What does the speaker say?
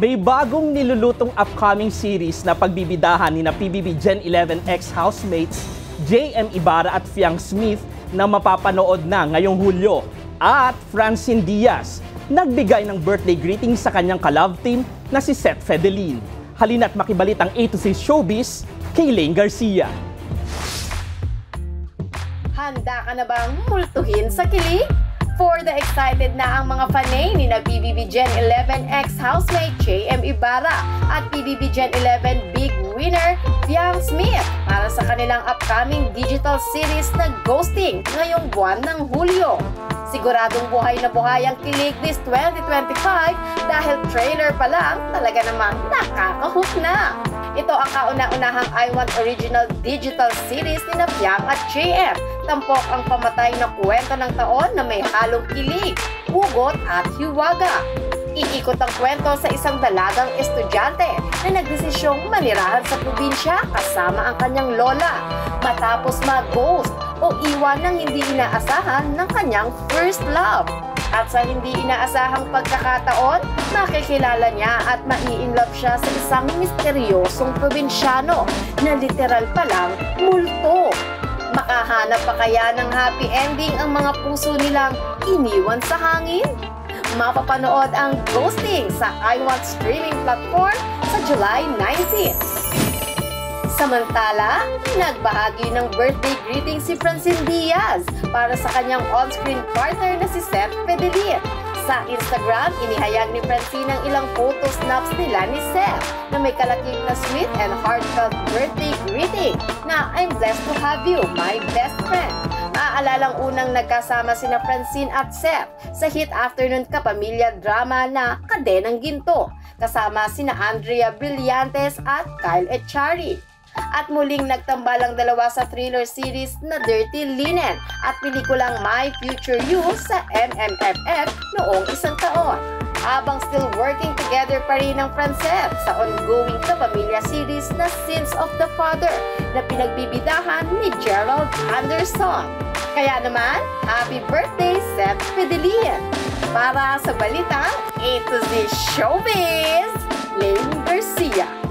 May bagong nilulutong upcoming series na pagbibidahan ni na PBB Gen 11 ex-housemates JM Ibarra at Fiang Smith na mapapanood na ngayong Hulyo. At Francine Diaz, nagbigay ng birthday greeting sa kanyang ka-love team na si Seth Fedelin. Halina't makibalitang A to Z Showbiz kay Lane Garcia. Handa ka na bang multuhin sa kilig? For the excited na ang mga fanay ni na PBB Gen 11 ex-housemate JM Ibarra at PBB Gen 11 big winner Fiang Smith para sa kanilang upcoming digital series na Ghosting ngayong buwan ng Hulyo. Siguradong buhay na buhay ang kilig this 2025 dahil trailer pa lang talaga namang nakakahook na. Ito ang kauna-unahang I Want Original Digital Series ni na Fiang at JM. Tampok ang pamatay na kwento ng taon na may halong kilig, hugot at hiwaga. Iikot ang kwento sa isang dalagang estudyante na nagdesisyong manirahan sa probinsya kasama ang kanyang lola matapos mag-ghost o iwan ng hindi inaasahan ng kanyang first love. At sa hindi inaasahang pagkakataon, makikilala niya at mai-inlove siya sa isang misteryosong probinsyano na literal palang multo. Makahanap pa kaya ng happy ending ang mga puso nilang iniwan sa hangin? Mapapanood ang Ghosting sa I Want streaming platform sa July 19. Samantala, nagbahagi ng birthday greeting si Francine Diaz para sa kanyang on-screen partner na si Seth Fedelin. Sa Instagram, inihayag ni Francine ang ilang photo snaps nila ni Seth na may kalakip na sweet and heartfelt birthday greeting na I'm blessed to have you, my best friend. Maaalalang unang nagkasama sina Francine at Seth sa hit afternoon kapamilya drama na Kadenang Ginto, kasama sina Andrea Brillantes at Kyle Echari. At muling nagtambalang dalawa sa thriller series na Dirty Linen at pelikulang My Future You sa MMFF noong isang taon. Habang still working together pa rin ang Frances sa ongoing kapamilya series na Sins of the Father na pinagbibidahan ni Gerald Anderson. Kaya naman, happy birthday Seth Fedelin! Para sa balitang A to Z Showbiz, Lane Garcia.